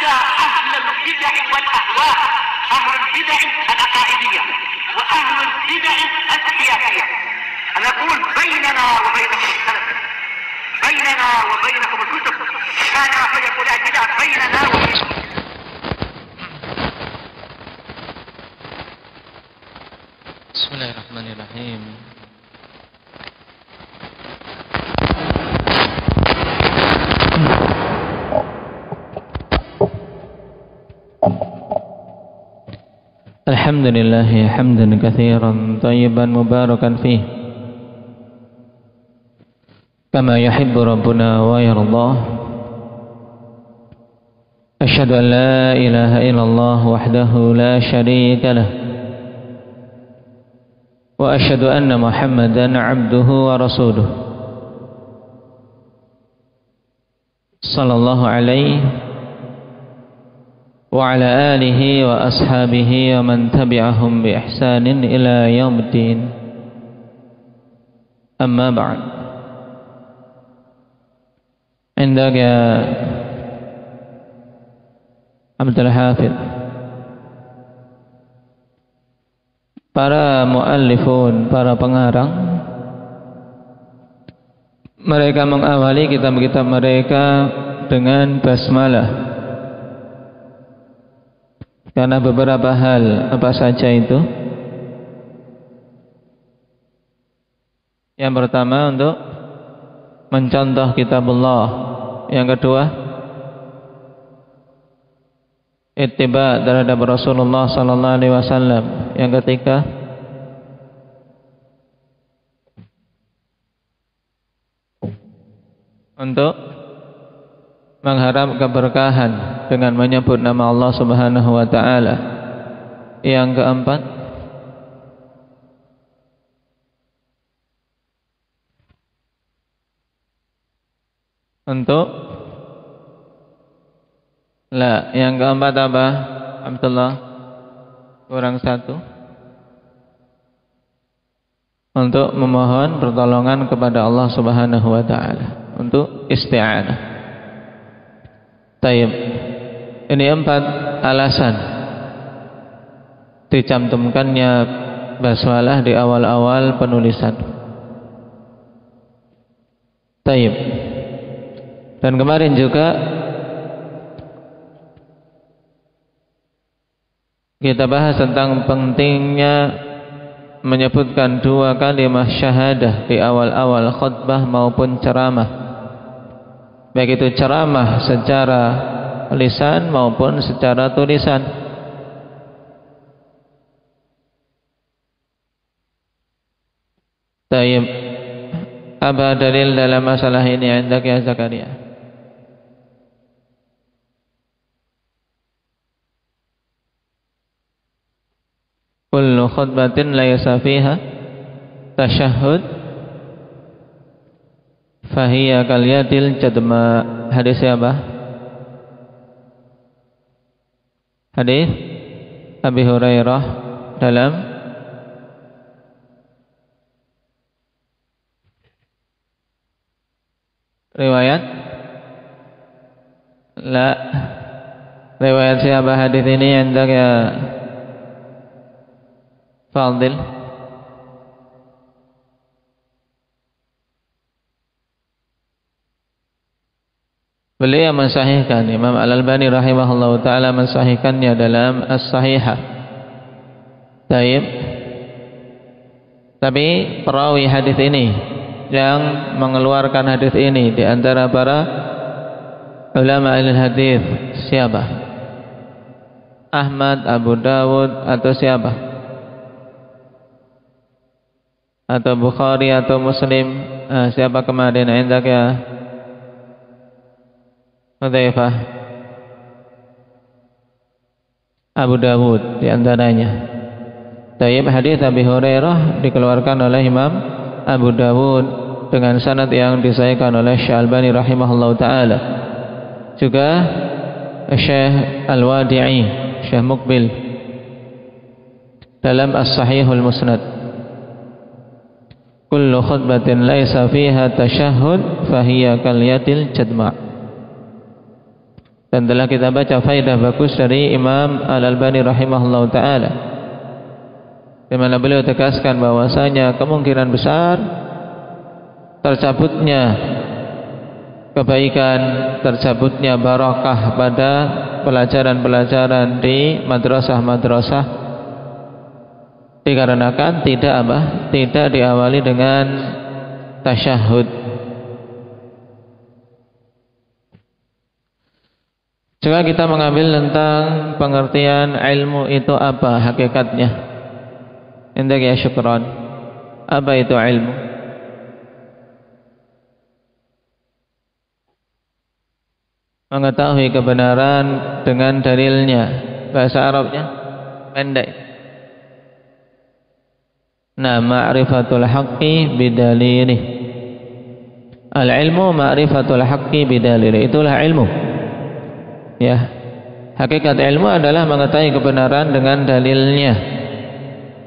حتى أهل البدع والأهواء، أهل البدع العقائدية وأهل البدع السياسية. أنا أقول بيننا وبينكم السلف، بيننا وبينكم الكتب، كان فيقول البدع بيننا وبينكم. Bismillahirrahmanirrahim. Alhamdulillah hamdan katsiran tayyiban mubarakan fih kama yuhibbu rabbuna wa yardah. Asyhadu an la ilaha illallah wahdahu la syarika lah wa asyhadu anna Muhammadan abduhu wa rasuluh sallallahu alaihi wa ala alihi wa ashabihi wa man tabi'ahum bi ihsanin ila yaumiddin. Amma ba'd. Indak ya Abdul Hafidh, para muallifun, para pengarang, mereka mengawali kitab-kitab mereka dengan basmalah. Karena beberapa hal, apa saja itu? Yang pertama untuk mencontoh kitabullah. Yang kedua, ittiba terhadap Rasulullah sallallahu alaihi wasallam. Yang ketiga, untuk mengharap keberkahan dengan menyebut nama Allah Subhanahu wa taala. Yang keempat, yang keempat apa? Abdullah, kurang satu. Untuk memohon pertolongan kepada Allah Subhanahu wa taala, untuk isti'anah. Taib. Ini 4 alasan dicantumkannya basmalah di awal-awal penulisan. Taib. Dan kemarin juga kita bahas tentang pentingnya menyebutkan 2 kalimat syahadah di awal-awal khutbah maupun ceramah. Baik itu ceramah secara lisan maupun secara tulisan. Tayyib. Apa dalil dalam masalah ini Indak ya Zakaria? Kullu khutbatin laysa fiha tasyahhud fahiya kalyatil jadma. Hadis apa? Hadis Abi Hurairah dalam riwayat riwayat siapa hadis ini Anda ya Fadil? Beliau mensahihkan, Imam Al-Albani rahimahullahu ta'ala mensahihkannya dalam As-Sahihah. Taib. Tapi perawi hadis ini yang mengeluarkan hadis ini di antara para ulama al-hadis siapa? Ahmad, Abu Dawud atau siapa? Atau Bukhari atau Muslim? Siapa kemarin Indak ya Hudzaifah? Abu Dawud di antaranya. Taib. Hadis Abi Hurairah dikeluarkan oleh Imam Abu Dawud dengan sanad yang disahihkan oleh Syekh Albani rahimahullahu taala. Juga Syekh Al-Wadi'i, Syekh Muqbil dalam As-Sahihul Musnad. Kullu khutbatin laisa fiha tasyahhud fahiya kal yadil jadma. Dan telah kita baca faidah bagus dari Imam Al-Albani rahimahullah ta'ala, di mana beliau tegaskan bahwasanya kemungkinan besar tercabutnya kebaikan, tercabutnya barakah pada pelajaran-pelajaran di madrasah-madrasah dikarenakan tidak diawali dengan tasyahud. Coba kita mengambil tentang pengertian ilmu itu apa hakikatnya. Indak ya syukran. Apa itu ilmu? Mengetahui kebenaran dengan dalilnya. Bahasa Arabnya pendek. Nah, ma'rifatul haqqi bidalilih. Al-ilmu ma'rifatul haqqi bidalilih. Itulah ilmu. Ya, hakikat ilmu adalah mengetahui kebenaran dengan dalilnya.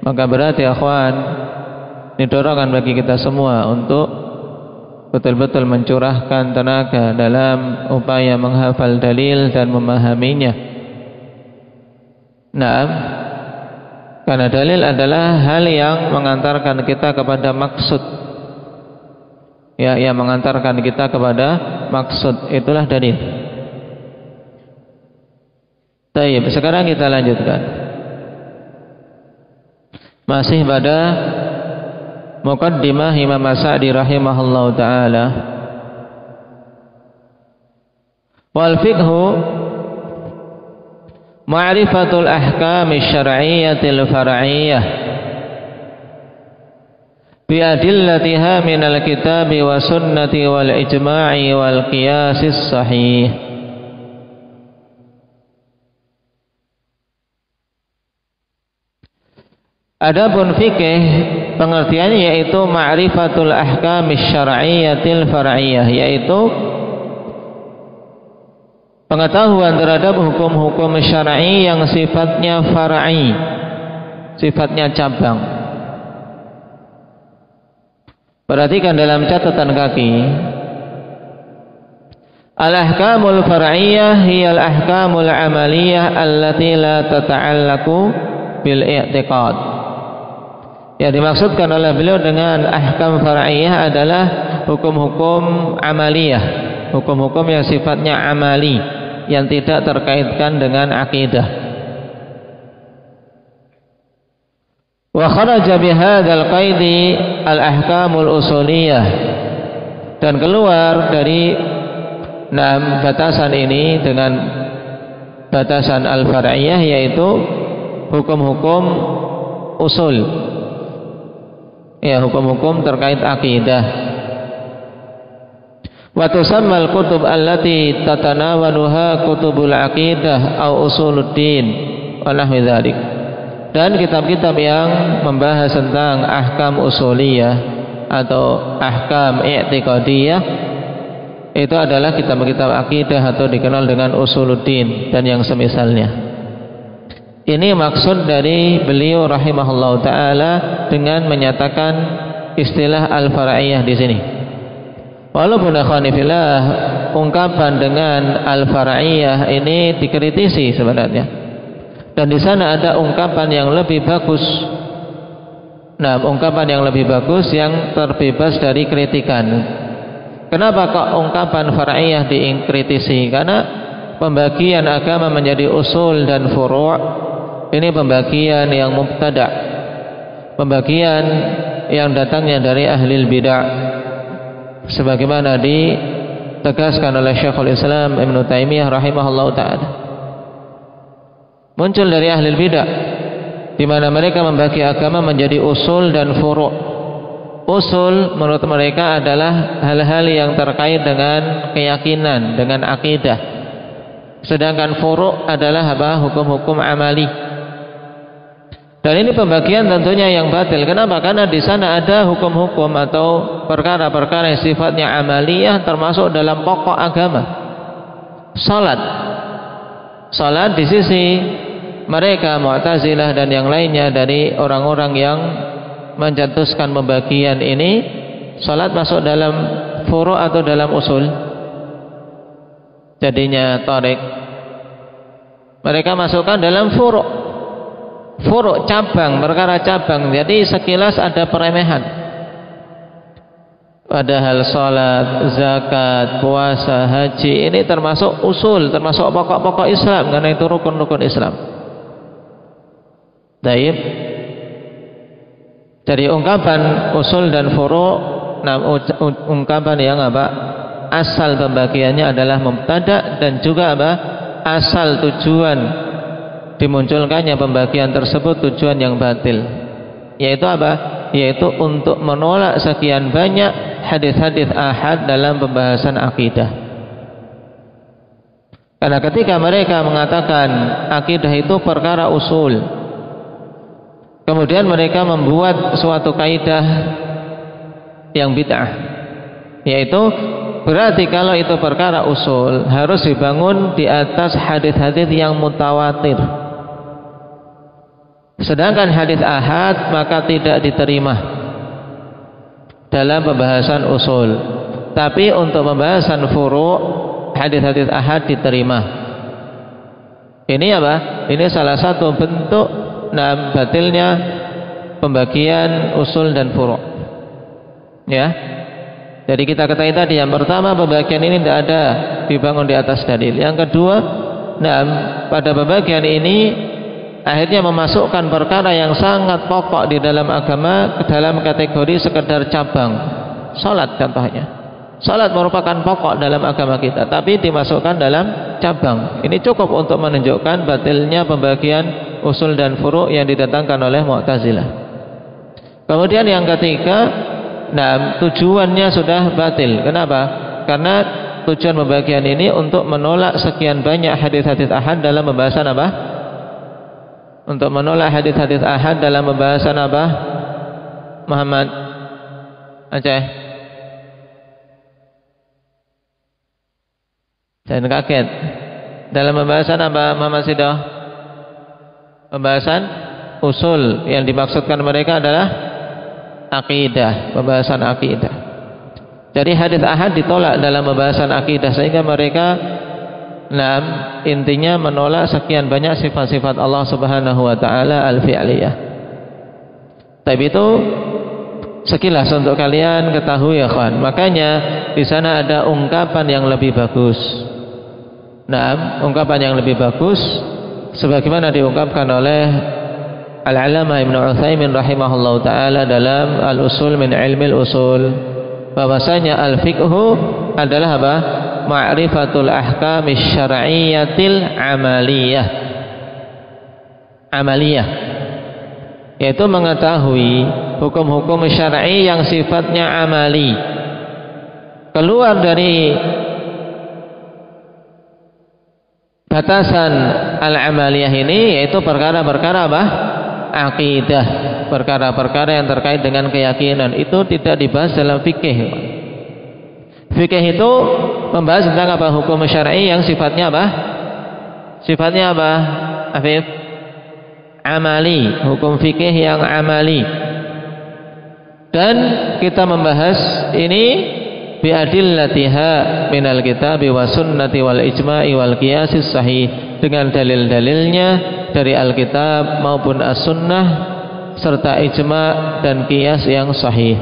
Maka berarti akhwan, didorongkan bagi kita semua untuk betul-betul mencurahkan tenaga dalam upaya menghafal dalil dan memahaminya. Naam, karena dalil adalah hal yang mengantarkan kita kepada maksud. Ya, yang mengantarkan kita kepada maksud, itulah dalil. Baik, sekarang kita lanjutkan. Masih pada muqaddimah Imam As-Sa'di rahimahullahu ta'ala. Wal fiqhu ma'rifatul ahkam syar'iyyatil far'iyyah bi adillatiha minal kitabi wa sunnati wal ijma'i wal qiyasis sahih. Adapun fikih pengertiannya yaitu ma'rifatul ahkam syar'iyyatil far'iyyah, yaitu pengetahuan terhadap hukum-hukum syar'i yang sifatnya far'i, sifatnya cabang. Perhatikan dalam catatan kaki. Al-ahkamul far'iyyah hiyal ahkamul amaliyah allati la tata'allaqu bil i'tiqad. Yang dimaksudkan oleh beliau dengan ahkam far'iyah adalah hukum-hukum amaliyah, hukum-hukum yang sifatnya amali, yang tidak terkaitkan dengan akidah. Wa kharaja bihadzal qaidi al-ahkamul usuliyah, dan keluar dari batasan ini dengan batasan al-far'iyah, yaitu hukum-hukum usul. Ya, hukum-hukum terkait akidah. Wa tusammal kutub allati tatanawaluha kutubul aqidah au usuluddin wa nahwi dzalik. Dan kitab-kitab yang membahas tentang ahkam usuliyah atau ahkam i'tiqadiyah itu adalah kitab-kitab akidah atau dikenal dengan usuluddin dan yang semisalnya. Ini maksud dari beliau rahimahullah ta'ala dengan menyatakan istilah al-far'iyah di sini. Walaupun akhwanifillah, ungkapan dengan al-far'iyah ini dikritisi sebenarnya. Dan di sana ada ungkapan yang lebih bagus. Nah, ungkapan yang lebih bagus yang terbebas dari kritikan. Kenapa kok ungkapan far'iyah dikritisi? Karena pembagian agama menjadi usul dan furu' ini pembagian yang mubtada', pembagian yang datangnya dari ahlil bid'ah, sebagaimana ditegaskan oleh Syekhul Islam Ibnu Taimiyah rahimahullah ta'ala. Muncul dari ahlil bid'ah, di mana mereka membagi agama menjadi usul dan furu'. Usul menurut mereka adalah hal-hal yang terkait dengan keyakinan, dengan akidah. Sedangkan furu' adalah hukum-hukum amali. Dan ini pembagian tentunya yang batil. Kenapa? Karena di sana ada hukum-hukum atau perkara-perkara yang sifatnya amaliyah, termasuk dalam pokok agama. Salat di sisi mereka Mu'tazilah dan yang lainnya dari orang-orang yang mencetuskan pembagian ini, salat masuk dalam furu' atau dalam usul. jadinya tarik. Mereka masukkan dalam furu', cabang, perkara cabang. Jadi sekilas ada peremehan. Padahal salat, zakat, puasa, haji ini termasuk usul, termasuk pokok-pokok Islam, karena itu rukun-rukun Islam. Baik. Jadi ungkapan usul dan furu', nah ungkapan yang apa? Asal pembagiannya adalah mubtada, dan juga apa? Asal tujuan dimunculkannya pembagian tersebut tujuan yang batil. Yaitu apa? Yaitu untuk menolak sekian banyak hadis-hadis ahad dalam pembahasan akidah. Karena ketika mereka mengatakan akidah itu perkara usul, kemudian mereka membuat suatu kaidah yang bid'ah, yaitu berarti kalau itu perkara usul harus dibangun di atas hadis-hadis yang mutawatir. Sedangkan hadis ahad maka tidak diterima dalam pembahasan usul. Tapi untuk pembahasan furu' hadis-hadis ahad diterima. Ini apa? Ini salah satu bentuk batilnya pembagian usul dan furu'. Ya. Jadi kita ketahui tadi, yang pertama pembagian ini tidak ada dibangun di atas dalil. Yang kedua, pada pembagian ini akhirnya memasukkan perkara yang sangat pokok di dalam agama ke dalam kategori sekedar cabang. Salat contohnya. Salat merupakan pokok dalam agama kita, tapi dimasukkan dalam cabang. Ini cukup untuk menunjukkan batilnya pembagian usul dan furu' yang didatangkan oleh Mu'tazilah. Kemudian yang ketiga, tujuannya sudah batil. Kenapa? Karena tujuan pembagian ini untuk menolak sekian banyak hadis-hadis ahad dalam pembahasan apa? Untuk menolak hadis-hadis ahad dalam pembahasan apa? Muhammad Aceh. Jangan kaget. Dalam pembahasan apa Muhammad Sido? Pembahasan usul. Yang dimaksudkan mereka adalah akidah, pembahasan akidah. Jadi hadis ahad ditolak dalam pembahasan akidah, sehingga mereka intinya menolak sekian banyak sifat-sifat Allah Subhanahu wa taala al-fi'liyah. Tapi itu sekilas untuk kalian ketahui ya kawan. Makanya di sana ada ungkapan yang lebih bagus. Ungkapan yang lebih bagus sebagaimana diungkapkan oleh Al-Allamah Ibnu Utsaimin rahimahullahu taala dalam Al-Usul min Ilmil Usul, bahwasanya al-fiqhu adalah apa? Ma'rifatul ahkamis syar'iyyatil amaliyah. Amaliyah yaitu mengetahui hukum-hukum syar'i yang sifatnya amali. Keluar dari batasan al-amaliyah ini yaitu perkara-perkara apa? Akidah, perkara-perkara yang terkait dengan keyakinan, itu tidak dibahas dalam fikih. Fikih itu membahas tentang apa? Hukum syar'i yang sifatnya apa? Sifatnya apa? Afif? Amali, hukum fikih yang amali. Dan kita membahas ini biadillatiha minal kitabi wa sunnati wal ijma'i wal qiyasis sahih, dengan dalil-dalilnya dari Alkitab maupun As-Sunnah serta ijma' dan qiyas yang sahih.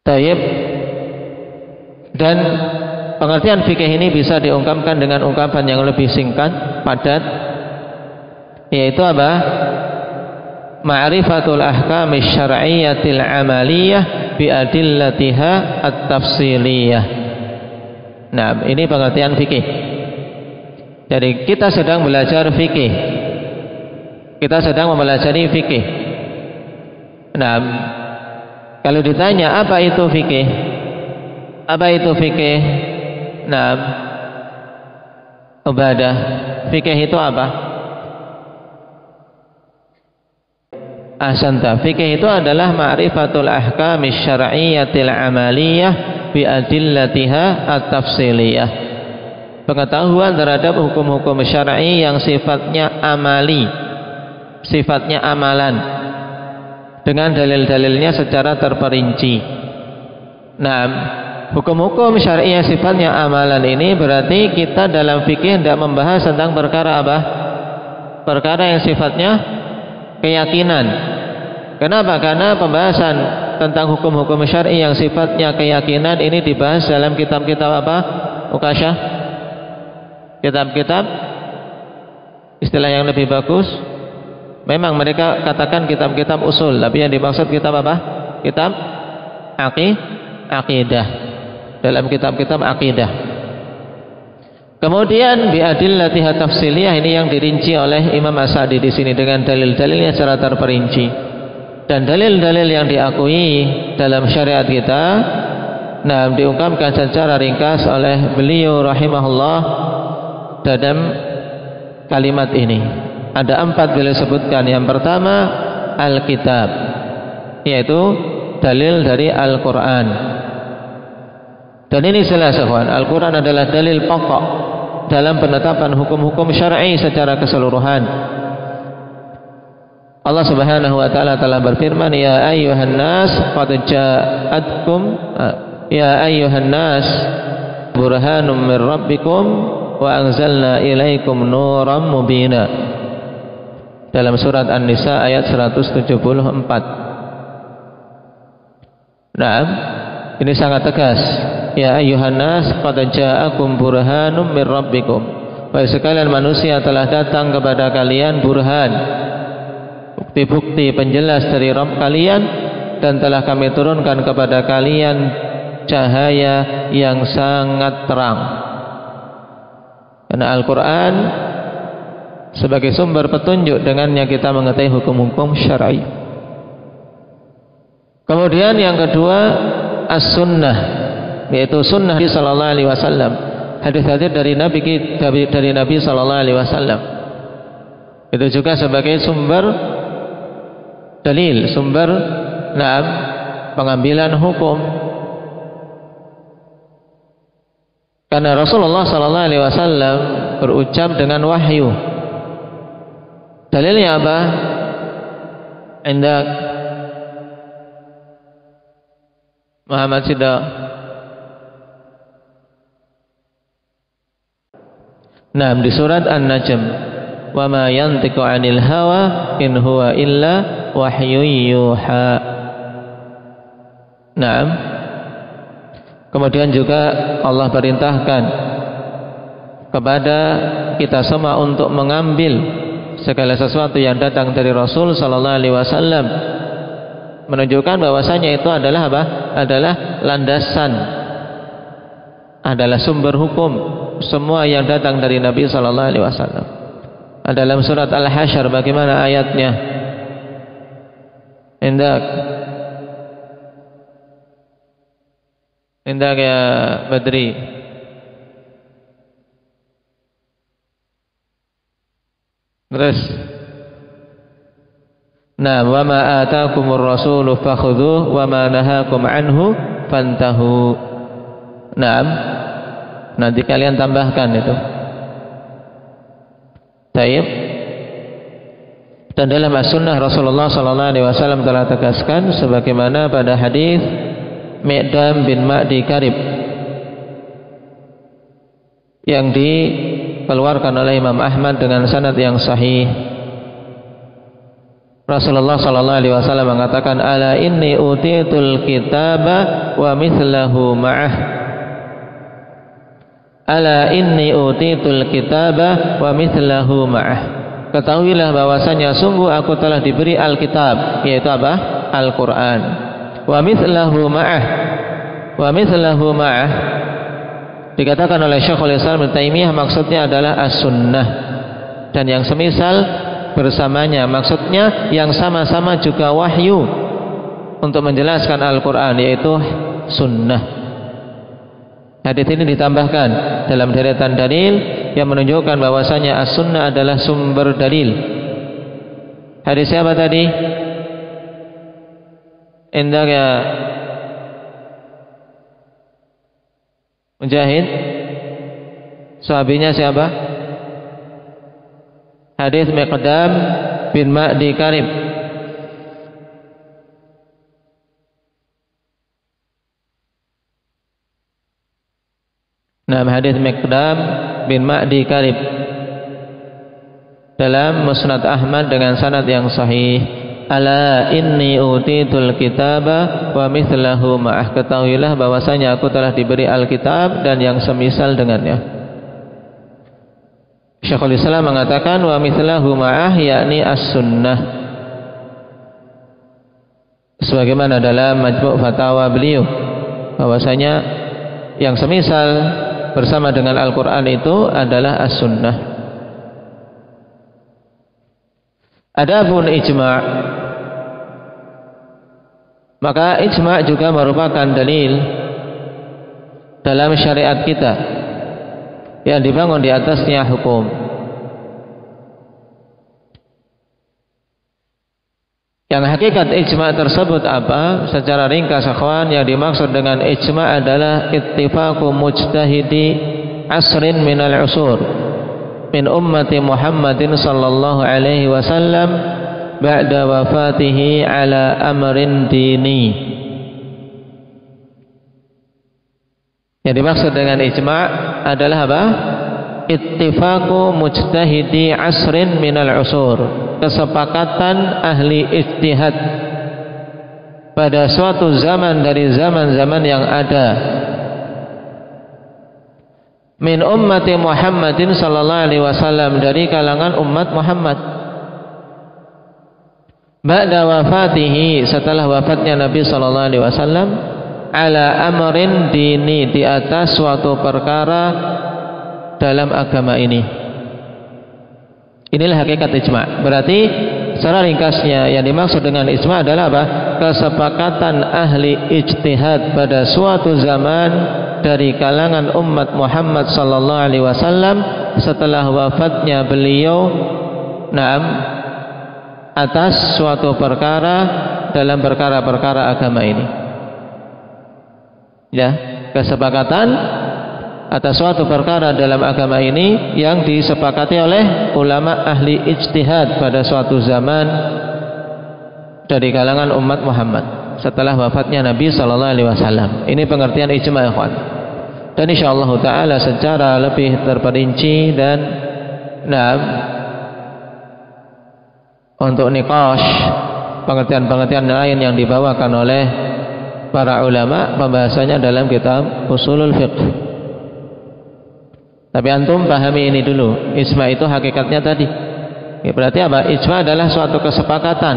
Tayyib. Dan pengertian fikih ini bisa diungkapkan dengan ungkapan yang lebih singkat, padat, yaitu apa? Ma'rifatul ahkamis syar'iyyatil amaliyah biadillatiha at-tafsiliyah. Nah, ini pengertian fikih. Jadi kita sedang belajar fikih. Kita sedang mempelajari fikih. Nah, kalau ditanya apa itu fikih? Apa itu fikih? Nah, ibadah. Fikih itu apa? Ahsanta. Fikih itu adalah ma'rifatul ahkamis syar'iyyatil amaliyah bi adillatiha at-tafsiliyah. Pengetahuan terhadap hukum-hukum syar'i yang sifatnya amali, sifatnya amalan, dengan dalil-dalilnya secara terperinci. Nah, hukum-hukum syar'i yang sifatnya amalan ini berarti kita dalam fikih tidak membahas tentang perkara apa? Perkara yang sifatnya keyakinan. Kenapa? Karena pembahasan tentang hukum-hukum syar'i yang sifatnya keyakinan ini dibahas dalam kitab-kitab apa? Ukasyah? Kitab-kitab istilah yang lebih bagus. Memang mereka katakan kitab-kitab usul, tapi yang dimaksud kitab apa? Kitab aqidah. Dalam kitab-kitab aqidah. Kemudian biadillatiha tafsiliyah, ini yang dirinci oleh Imam As-Sa'di di sini dengan dalil-dalilnya secara terperinci. Dan dalil-dalil yang diakui dalam syariat kita, nah, diungkapkan secara ringkas oleh beliau rahimahullah dalam kalimat ini. Ada 4 beliau sebutkan. Yang pertama Alkitab, yaitu dalil dari Al-Quran. Dan ini jelas, ikhwan, Al-Quran adalah dalil pokok dalam penetapan hukum-hukum syar'i secara keseluruhan. Allah Subhanahu wa taala telah berfirman, ya ayyuhan nas qad ja'atkum ya ayyuhan nas burhanum min rabbikum wa anzalna ilaikum nuran mubina. Dalam surat An-Nisa ayat 174. Nah, ini sangat tegas. Ya ayyuhan nas qad ja'akum burhanum min rabbikum. Wahai sekalian manusia, telah datang kepada kalian burhan, bukti-bukti penjelas dari Rabb kalian, dan telah kami turunkan kepada kalian cahaya yang sangat terang. Karena Al-Quran sebagai sumber petunjuk, dengannya kita mengetahui hukum-hukum syar'i. Kemudian yang kedua as-sunnah, yaitu sunnah Nabi sallallahu alaihi wasallam, hadis-hadis dari Nabi sallallahu alaihi wasallam. Itu juga sebagai sumber dalil, sumber pengambilan hukum. Karena Rasulullah sallallahu alaihi wasallam berucap dengan wahyu. Dalilnya apa? Indak Muhammad Siddiq. Nah, di surat An-Najm, wa ma yantiqu 'anil hawa in huwa illa wahyun yuha. Naam. Kemudian juga Allah perintahkan kepada kita semua untuk mengambil segala sesuatu yang datang dari Rasul sallallahu alaihi wasallam, menunjukkan bahwasanya itu adalah apa? Adalah landasan, adalah sumber hukum semua yang datang dari Nabi sallallahu alaihi wasallam. Dalam surat Al-Hasyr bagaimana ayatnya? Indak ya Badri. Terus, nah, wa ma ataakumur rasulu fakhudhuhu wa ma nahakum anhu fantahu. Naam, nanti kalian tambahkan itu. Baik. Dan dalam as-sunnah Rasulullah sallallahu alaihi wasallam telah tegaskan sebagaimana pada hadis Miqdam bin Ma'di Karib yang dikeluarkan oleh Imam Ahmad dengan sanad yang sahih. Rasulullah sallallahu alaihi wasallam mengatakan, ala inni utitul kitaba wa mithlahu ma'ah. Ala inni utitul kitaba wa mithlahu ma'ah. Ketahuilah bahwasanya sungguh aku telah diberi Alkitab, yaitu apa? Al-Quran. Wa mithlahu ma'ah. Wa mithlahu ma'ah dikatakan oleh Syekhul Islam Ibnu Taimiyah, maksudnya adalah as-sunnah, dan yang semisal bersamanya, maksudnya yang sama-sama juga wahyu untuk menjelaskan Al-Quran, yaitu sunnah. Hadis ini ditambahkan dalam deretan dalil yang menunjukkan bahwasanya as-sunnah adalah sumber dalil. Hadis siapa tadi? Indah ya Mujahid. Sahabinya siapa? Hadis Miqdam bin Ma'di Karib. Nah, hadis Miqdam bin Ma'di Karib dalam Musnad Ahmad dengan sanad yang sahih. Ala inni utitul kitaba wa mithlahu ma'ah. Ketahuilah bahwasanya aku telah diberi Alkitab dan yang semisal dengannya. Syekhul Islam mengatakan wa mithlahu ma'ah, yakni as-sunnah, sebagaimana dalam Majmu' Fatawa beliau bahwasanya yang semisal bersama dengan Al-Quran itu adalah as-sunnah. Adapun ijma', maka ijma' juga merupakan dalil dalam syariat kita yang dibangun di atasnya hukum. Yang hakikat ijma' tersebut apa? Secara ringkas akhwan, yang dimaksud dengan ijma' adalah ittifaqu mujtahidi asrin minal usur min ummati Muhammadin sallallahu alaihi wasallam ba'da wafatihi ala amrin dini. Yang dimaksud dengan ijma' adalah apa? Ittifaqu mujtahidi asrin minal usur, kesepakatan ahli ijtihad pada suatu zaman dari zaman-zaman yang ada, min ummati Muhammadin sallallahu alaihi wasallam, dari kalangan umat Muhammad, ba'da wafatihi, setelah wafatnya Nabi sallallahu alaihi wasallam, ala amrin dini, di atas suatu perkara dalam agama ini. Inilah hakikat ijma'. Berarti secara ringkasnya yang dimaksud dengan ijma' adalah apa? Kesepakatan ahli ijtihad pada suatu zaman dari kalangan umat Muhammad sallallahu alaihi wasallam setelah wafatnya beliau, naam, atas suatu perkara dalam perkara-perkara agama ini. Ya, kesepakatan atas suatu perkara dalam agama ini yang disepakati oleh ulama ahli ijtihad pada suatu zaman dari kalangan umat Muhammad setelah wafatnya Nabi sallallahu alaihi wasallam. Ini pengertian ijma', ikhwan. Dan insyaallah taala secara lebih terperinci dan untuk niqash, pengertian-pengertian lain yang dibawakan oleh para ulama, pembahasannya dalam kitab Ushulul Fiqh. Tapi antum pahami ini dulu, ijma' itu hakikatnya tadi. Ya, berarti apa? Ijma' adalah suatu kesepakatan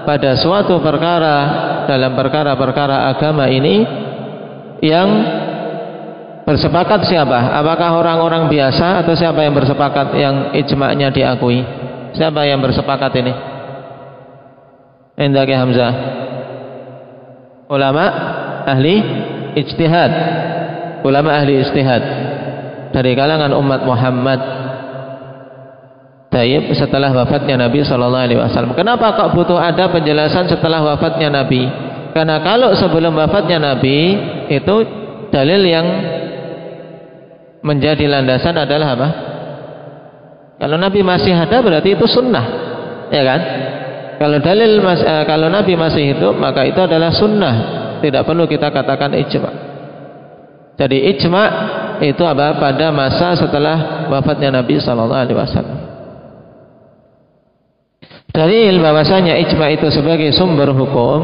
pada suatu perkara dalam perkara-perkara agama ini yang bersepakat siapa? Apakah orang-orang biasa atau siapa yang bersepakat yang ijma'nya diakui? Siapa yang bersepakat ini? Indaki Hamzah. Ulama ahli ijtihad. Ulama ahli ijtihad dari kalangan umat Muhammad. Taib, setelah wafatnya Nabi sallallahu alaihi wasallam. Kenapa kok butuh ada penjelasan setelah wafatnya Nabi? Karena kalau sebelum wafatnya Nabi itu dalil yang menjadi landasan adalah apa? Kalau Nabi masih ada berarti itu sunnah, ya kan? Kalau Nabi masih hidup maka itu adalah sunnah, tidak perlu kita katakan ijma'. Jadi ijma' itu apa? Pada masa setelah wafatnya Nabi sallallahu alaihi wasallam. Dalil bahwasanya ijma' itu sebagai sumber hukum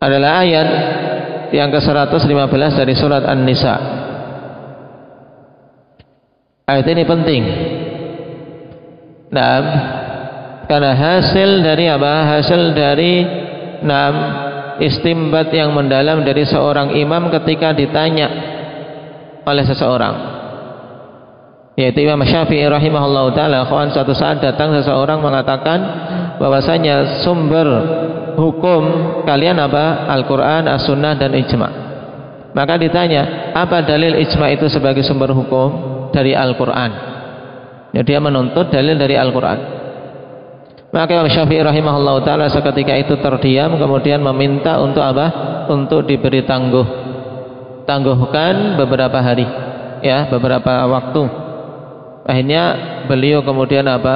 adalah ayat yang ke-115 dari surat An-Nisa. Ayat ini penting. Nah, karena hasil dari apa? Hasil dari istimbat yang mendalam dari seorang imam ketika ditanya oleh seseorang, yaitu Imam Syafi'i rahimahullahu ta'ala. Kawan, suatu saat datang seseorang mengatakan bahwasanya sumber hukum kalian apa? Al-Quran, As-Sunnah, dan Ijma'. Maka ditanya, apa dalil Ijma' itu sebagai sumber hukum? Dari Al-Quran. Jadi dia menuntut dalil dari Al-Quran. Maka Imam Syafi'i rahimahullahu ta'ala seketika itu terdiam, kemudian meminta untuk apa? Untuk diberi tangguhkan beberapa hari, ya, beberapa waktu. Akhirnya beliau kemudian apa?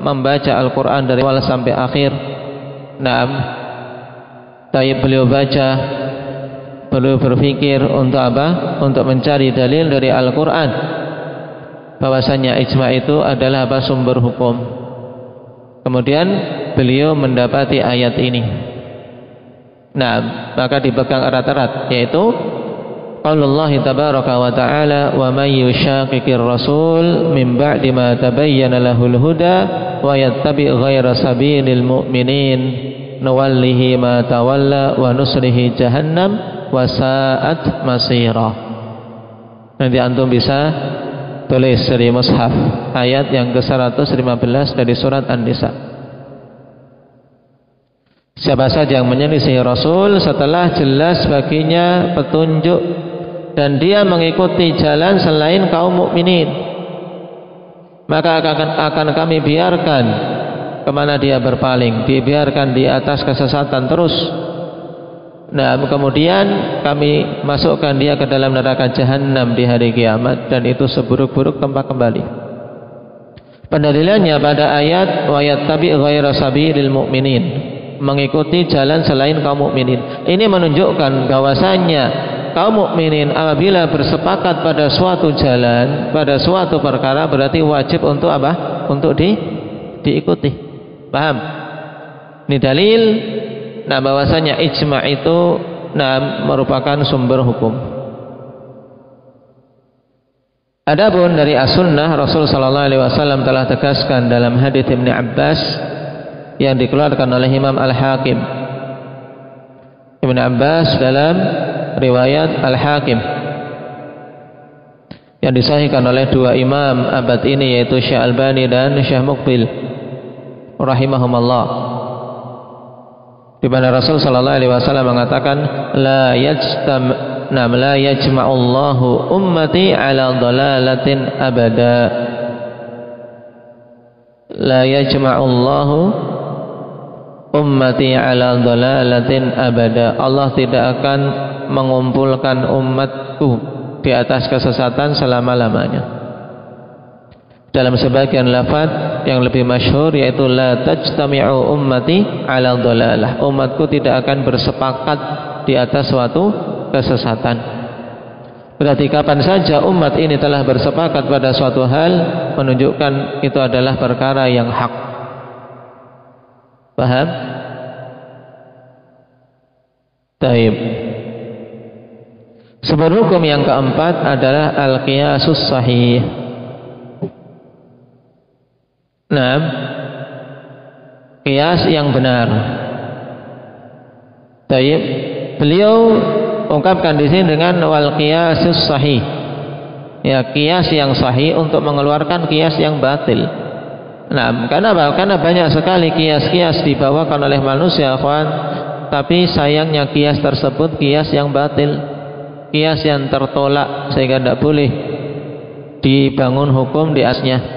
Membaca Al-Quran dari awal sampai akhir. Naam. Tayyib, beliau baca perlu berpikir untuk apa? Untuk mencari dalil dari Al-Quran bahwasanya ijma itu adalah apa? Sumber hukum. Kemudian beliau mendapati ayat ini. Nah, maka dipegang erat-erat, yaitu qaulullah tabaraka wa ta'ala wa may yushaqiqir rasul min ba'di ma tabayyana lahul huda wa yattabi' ghayra sabilil mu'minin nuwallihi ma tawalla wa nusrihi jahannam wa sa'at masira. Nanti antum bisa tulis dari mushaf ayat yang ke-115 dari surat An-Nisa. Siapa saja yang menyelisih Rasul setelah jelas baginya petunjuk dan dia mengikuti jalan selain kaum mukminin, maka akan kami biarkan kemana dia berpaling, dibiarkan di atas kesesatan terus. Nah, kemudian kami masukkan dia ke dalam neraka jahanam di hari kiamat, dan itu seburuk-buruk tempat kembali. Pendalilannya pada ayat wa yattabi' ghayra sabilil mu'minin, mengikuti jalan selain kaum mukminin. Ini menunjukkan bahwasanya kaum mukminin apabila bersepakat pada suatu jalan, pada suatu perkara, berarti wajib untuk apa? Untuk diikuti. Paham? Ini dalil bahwasanya ijma' itu merupakan sumber hukum. Adapun dari as-sunnah, Rasul sallallahu alaihi wasallam telah tegaskan dalam hadits Ibnu Abbas yang dikeluarkan oleh Imam Al-Hakim. Ibnu Abbas dalam riwayat Al-Hakim yang disahihkan oleh dua imam abad ini, yaitu Syekh Albani dan Syekh Muqbil rahimahumullah, di mana Rasul sallallahu alaihi wasallam mengatakan la yajma'ullahu ummati ala dhalalatin abada. La yajma'ullahu ummati ala dhalalatin abada. Allah tidak akan mengumpulkan umatku di atas kesesatan selama-lamanya. Dalam sebagian lafaz yang lebih masyhur, yaitu la tajtami'u ummati ala dhalalah. Umatku tidak akan bersepakat di atas suatu kesesatan. Berarti kapan saja umat ini telah bersepakat pada suatu hal, menunjukkan itu adalah perkara yang hak. Paham? Taib. Sumber hukum yang keempat adalah al-qiyasus sahih. Nah, qiyas yang benar. Taib. Beliau ungkapkan di sini dengan wal qiyasus sahih. Ya, qiyas yang sahih untuk mengeluarkan qiyas yang batil. Nah, karena apa? Karena banyak sekali kias-kias dibawakan oleh manusia, kawan. Tapi sayangnya kias tersebut kias yang batil, kias yang tertolak, sehingga tidak boleh dibangun hukum di atasnya.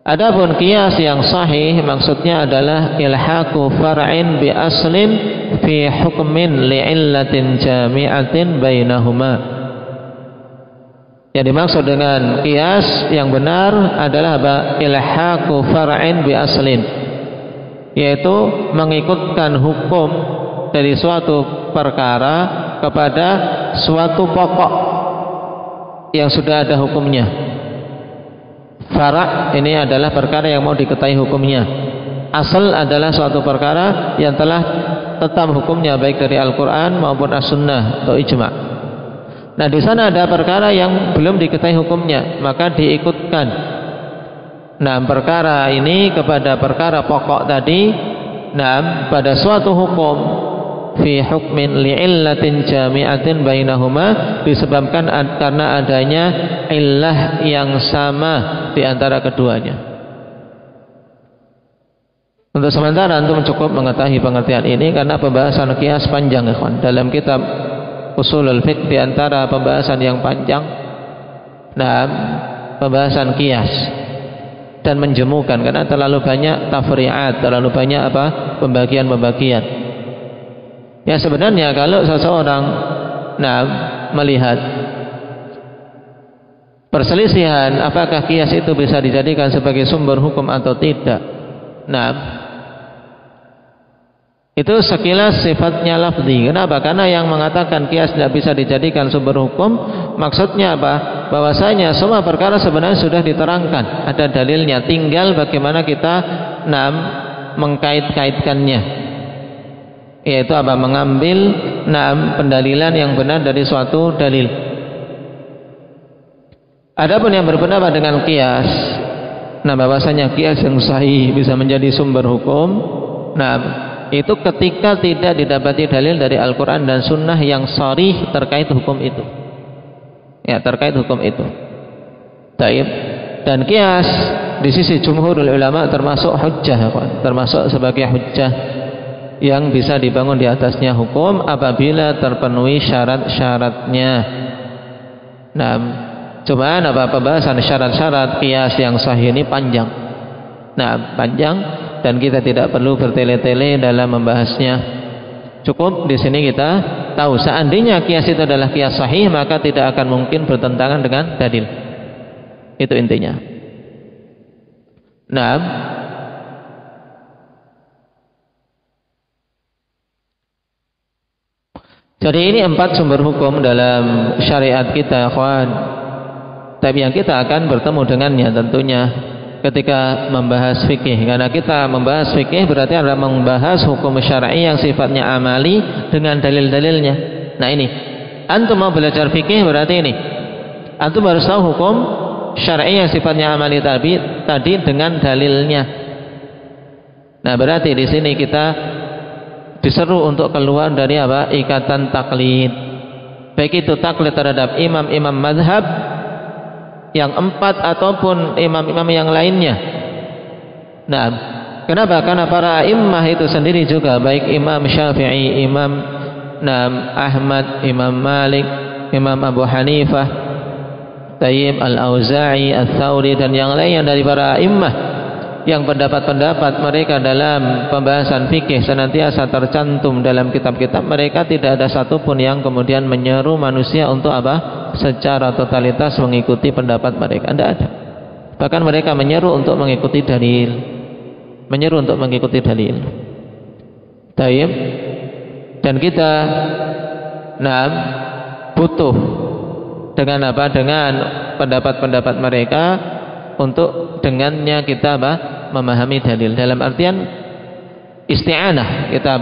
Adapun kias yang sahih maksudnya adalah ilhaqu far'in bi aslin fi hukmin li'illatin jami'atin bainahuma. Yang dimaksud dengan qiyas yang benar adalah ilhaqu far'in bi aslin, yaitu mengikutkan hukum dari suatu perkara kepada suatu pokok yang sudah ada hukumnya. Fara' ini adalah perkara yang mau diketahui hukumnya. Asal adalah suatu perkara yang telah tetap hukumnya baik dari Al-Quran maupun As-Sunnah atau Ijma'. Nah, di sana ada perkara yang belum diketahui hukumnya, maka diikutkan. Nah, perkara ini kepada perkara pokok tadi, nah, pada suatu hukum fi hukmin li'illatin jami'atin bainahuma, disebabkan karena adanya illah yang sama di antara keduanya. Untuk sementara antum cukup mengetahui pengertian ini, karena pembahasan qiyas panjang, ikhwan. Dalam kitab Ushulul Fiqh, di antara pembahasan yang panjang, nah, pembahasan qiyas, dan menjemukan karena terlalu banyak tafri'at, terlalu banyak pembagian-pembagian. Ya, sebenarnya kalau seseorang melihat perselisihan apakah qiyas itu bisa dijadikan sebagai sumber hukum atau tidak, Itu sekilas sifatnya lafzi. Kenapa? Karena yang mengatakan qiyas tidak bisa dijadikan sumber hukum, maksudnya apa? Bahwasanya semua perkara sebenarnya sudah diterangkan, ada dalilnya, tinggal bagaimana kita mengkait-kaitkannya. Yaitu apa? Mengambil pendalilan yang benar dari suatu dalil. Adapun yang berpendapat dengan qiyas, bahwasanya qiyas yang sahih bisa menjadi sumber hukum, itu ketika tidak didapati dalil dari Al-Quran dan Sunnah yang sharih terkait hukum itu. Ya, terkait hukum itu. Taib. Dan qiyas di sisi jumhurul ulama termasuk hujjah, termasuk sebagai hujjah yang bisa dibangun di atasnya hukum apabila terpenuhi syarat-syaratnya. Cuman pembahasan syarat-syarat qiyas yang sahih ini panjang. Panjang. Dan kita tidak perlu bertele-tele dalam membahasnya. Cukup di sini kita tahu seandainya qiyas itu adalah qiyas sahih, maka tidak akan mungkin bertentangan dengan dalil. Itu intinya. Jadi ini 4 sumber hukum dalam syariat kita, ikhwan. Tapi yang kita akan bertemu dengannya tentunya ketika membahas fikih, karena kita membahas fikih berarti adalah membahas hukum syar'i yang sifatnya amali dengan dalil-dalilnya. Nah ini, antum mau belajar fikih berarti ini, antum harus tahu hukum syar'i yang sifatnya amali tadi dengan dalilnya. Nah berarti di sini kita diseru untuk keluar dari ikatan taklid, baik itu taklid terhadap imam-imam mazhab yang 4 ataupun imam-imam yang lainnya. Kenapa? Karena para imam itu sendiri juga, baik Imam Syafi'i, Imam Ahmad, Imam Malik, Imam Abu Hanifah, Tayyib Al-Auza'i, Al-Thawri dan yang lainnya dari para imam yang pendapat-pendapat mereka dalam pembahasan fikih senantiasa tercantum dalam kitab-kitab mereka. Tidak ada satupun yang kemudian menyeru manusia untuk secara totalitas mengikuti pendapat mereka. Tidak ada. Bahkan mereka menyeru untuk mengikuti dalil. Menyeru untuk mengikuti dalil. Taib. Dan kita butuh dengan dengan pendapat-pendapat mereka untuk dengannya kita memahami dalil. Dalam artian isti'anah, kita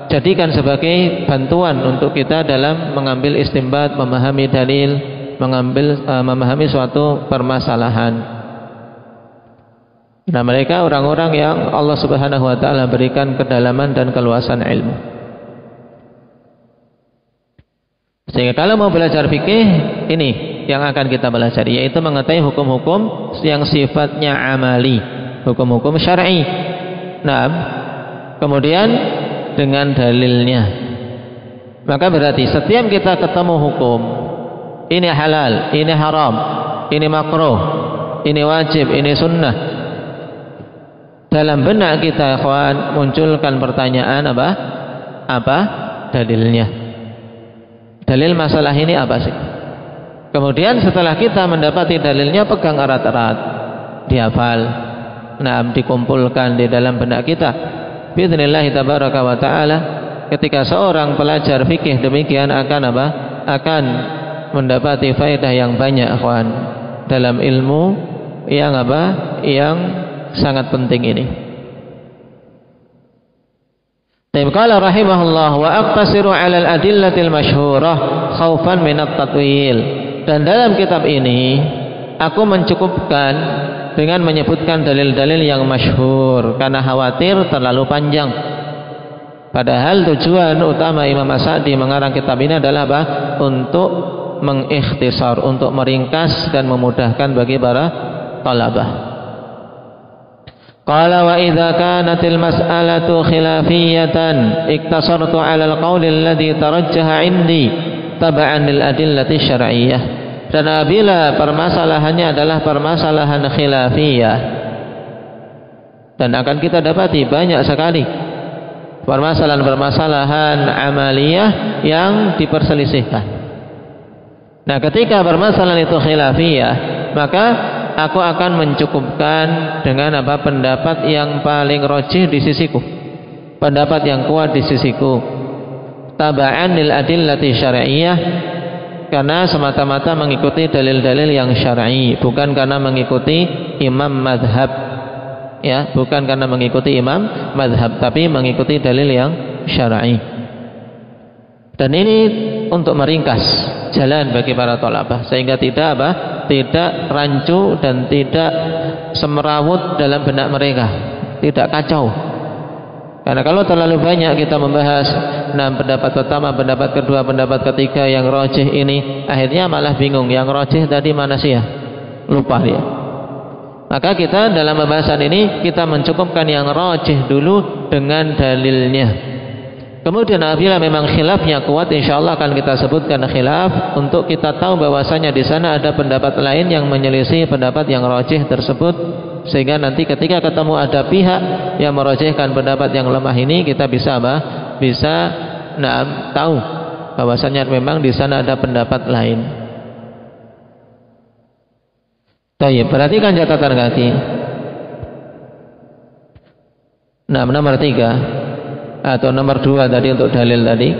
jadikan sebagai bantuan untuk kita dalam mengambil istinbat, memahami dalil, memahami suatu permasalahan. Nah mereka orang-orang yang Allah Subhanahu wa ta'ala berikan kedalaman dan keluasan ilmu. Sehingga kalau mau belajar fikih, ini yang akan kita belajar, yaitu mengetahui hukum-hukum yang sifatnya amali, hukum-hukum syar'i. Kemudian dengan dalilnya. Maka berarti setiap kita ketemu hukum, ini halal, ini haram, ini makruh, ini wajib, ini sunnah, dalam benak kita, ikhwan, munculkan pertanyaan apa dalilnya? Dalil masalah ini apa sih? Kemudian setelah kita mendapati dalilnya, pegang erat-erat, dihafal, dikumpulkan di dalam benak kita. Bi'idznillah tabaraka wa ta'ala, ketika seorang pelajar fikih demikian akan mendapati faedah yang banyak, ikhwan, dalam ilmu yang yang sangat penting ini. Qala rahimahullah wa aqtasiru 'ala al-adillatil masyhurah khaufan min at-tatwil. Dan dalam kitab ini aku mencukupkan dengan menyebutkan dalil-dalil yang masyhur karena khawatir terlalu panjang. Padahal tujuan utama Imam As-Sa'di mengarang kitab ini adalah untuk mengikhtisar, untuk meringkas dan memudahkan bagi para talabah. Qala wa idza kanatil mas'alatu khilafiyatan iktasartu 'ala al-qauli alladhi tarajjaha 'indi tab'an lil adillati syar'iyyah. Dan apabila permasalahannya adalah permasalahan khilafiyah, dan akan kita dapati banyak sekali permasalahan-permasalahan amaliyah yang diperselisihkan. Nah, ketika permasalahan itu khilafiyah, maka aku akan mencukupkan dengan pendapat yang paling rajih di sisiku. pendapat yang kuat di sisiku. Taba'an lil adillati syar'iyyah, karena semata-mata mengikuti dalil-dalil yang syar'i, bukan karena mengikuti imam madhab, ya, bukan karena mengikuti imam madhab, tapi mengikuti dalil yang syar'i. Dan ini untuk meringkas jalan bagi para thalabah sehingga tidak tidak rancu dan tidak semerawut dalam benak mereka, tidak kacau. Karena kalau terlalu banyak kita membahas pendapat pertama, pendapat kedua, pendapat ketiga, yang rajih ini, akhirnya malah bingung yang rajih tadi mana sih ya, lupa dia. Maka kita dalam pembahasan ini kita mencukupkan yang rajih dulu dengan dalilnya. Kemudian apabila memang khilafnya kuat, insya Allah akan kita sebutkan khilaf untuk kita tahu bahwasanya di sana ada pendapat lain yang menyelisih pendapat yang rajih tersebut, sehingga nanti ketika ketemu ada pihak yang merajihkan pendapat yang lemah ini, kita bisa tahu bahwasanya memang di sana ada pendapat lain. Baik, perhatikan catatan kaki. Nomor 3 atau nomor 2 tadi untuk dalil tadi.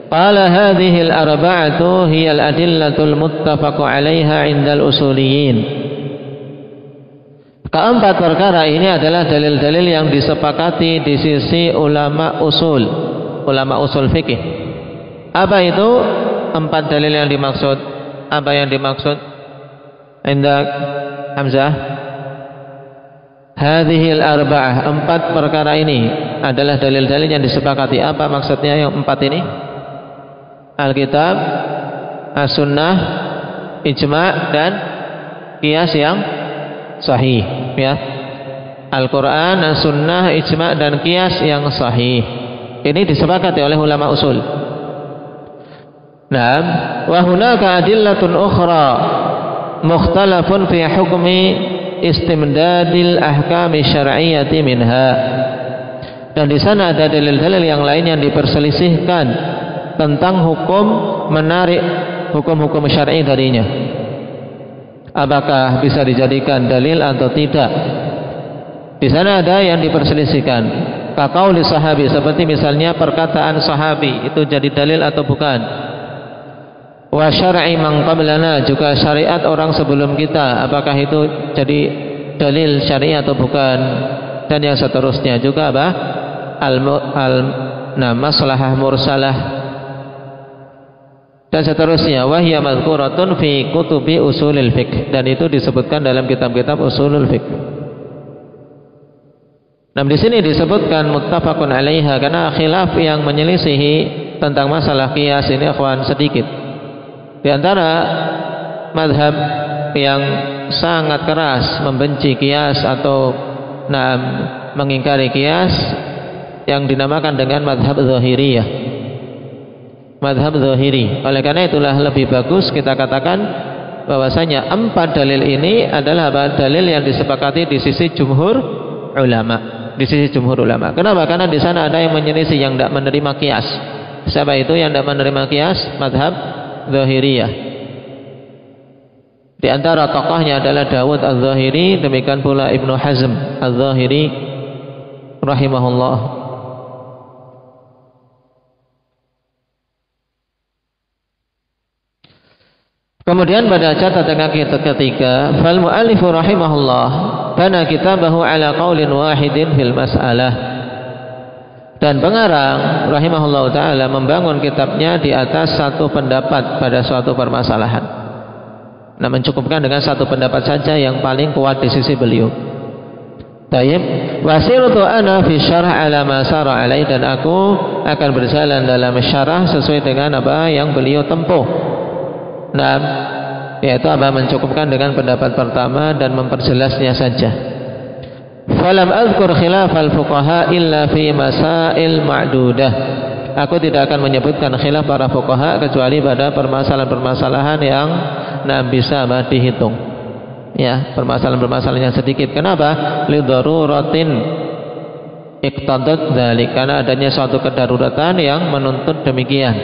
Qala hadhil arba'atu hiya al-adillatul muttafaqu 'alaiha 'indal usuliyyin. Keempat perkara ini adalah dalil-dalil yang disepakati di sisi ulama usul fikih. Apa itu 4 dalil yang dimaksud? Apa yang dimaksud? Indak Hamzah. Hadhil arba'ah, 4 perkara ini adalah dalil-dalil yang disepakati. Apa maksudnya yang 4 ini? Alkitab, as-sunnah, ijma' dan qiyas yang sahih, ya. Al-Quran, as-sunnah, ijma' dan qiyas yang sahih. Ini disepakati oleh ulama usul. Naam, wa hunaka adillatun ukhra mukhtalafun fi hukmi istimdadil ahkami syar'iyyati minha. Dan di sana ada dalil-dalil yang lain yang diperselisihkan tentang hukum menarik hukum-hukum syar'i darinya. Apakah bisa dijadikan dalil atau tidak? Di sana ada yang diperselisihkan. Kaqauli sahabi, seperti misalnya perkataan sahabi itu jadi dalil atau bukan. Wa syar'i man qablana, juga syariat orang sebelum kita, apakah itu jadi dalil syar'i atau bukan, dan yang seterusnya juga maslahah mursalah dan seterusnya. Wa hiya madhkuratun fi kutubi usulil fiqh, dan itu disebutkan dalam kitab-kitab usulul fiqh. Nah, di sini disebutkan muttafaqun 'alaiha karena khilaf yang menyelisihi tentang masalah qiyas ini akhwan sedikit. Di antara madhab yang sangat keras membenci qiyas atau mengingkari qiyas yang dinamakan dengan madhab zahiriyah. Madhab zahiri. Oleh karena itulah lebih bagus kita katakan bahwasanya 4 dalil ini adalah dalil yang disepakati di sisi jumhur ulama. Di sisi jumhur ulama. Kenapa? Karena di sana ada yang menyelisih, yang tidak menerima qiyas. Siapa itu yang tidak menerima qiyas? Madhab Zahiriyah. Di antara tokohnya adalah Dawud Az-Zahiri, demikian pula Ibnu Hazm Az-Zahiri rahimahullah. Kemudian pada catatan kaki ketiga, fal mu'allifu rahimahullah bana kitabahu ala qaulin wahidin fil mas'alah. Dan pengarang rahimahullah ta'ala membangun kitabnya di atas satu pendapat pada suatu permasalahan. Nah, mencukupkan dengan satu pendapat saja yang paling kuat di sisi beliau. Tayyib, wasirtu ana fi syarah ala ma sara alai, dan aku akan berjalan dalam syarah sesuai dengan apa yang beliau tempuh. Nah, yaitu apa? Mencukupkan dengan pendapat pertama dan memperjelasnya saja. Falam azkur khilafal fuqaha illa fi masail ma'dudah. Aku tidak akan menyebutkan khilaf para fuqaha kecuali pada permasalahan-permasalahan yang bisa dihitung. Ya, permasalahan-permasalahan yang sedikit. Kenapa? Li daruratin iqtadat dzalik, karena adanya suatu kedaruratan yang menuntut demikian.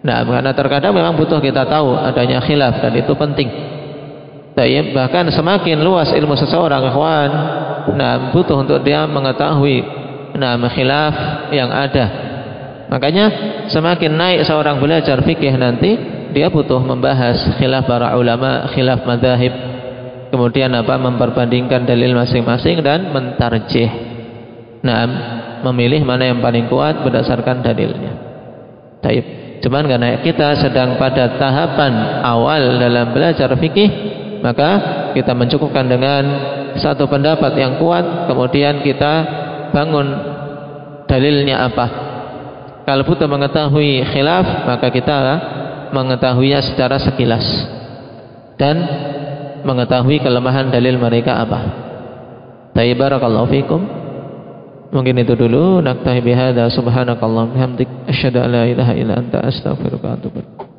Nah, karena terkadang memang butuh kita tahu adanya khilaf, dan itu penting. Bahkan semakin luas ilmu seseorang, ikhwan, butuh untuk dia mengetahui khilaf yang ada. Makanya semakin naik seorang belajar fikih nanti, dia butuh membahas khilaf para ulama, khilaf madzhab, kemudian memperbandingkan dalil masing-masing dan mentarjih. Memilih mana yang paling kuat berdasarkan dalilnya. Taib. Cuman karena kita sedang pada tahapan awal dalam belajar fikih, maka kita mencukupkan dengan satu pendapat yang kuat, kemudian kita bangun dalilnya apa. Kalau butuh mengetahui khilaf, maka kita mengetahuinya secara sekilas dan mengetahui kelemahan dalil mereka apa. Taib, barakallahu fikum. Mungkin itu dulu. Naktahi bihadza, subhanakallahumma bihamdik, asyhadu an la ilaha illa anta, astaghfiruka wa atubu ilaik.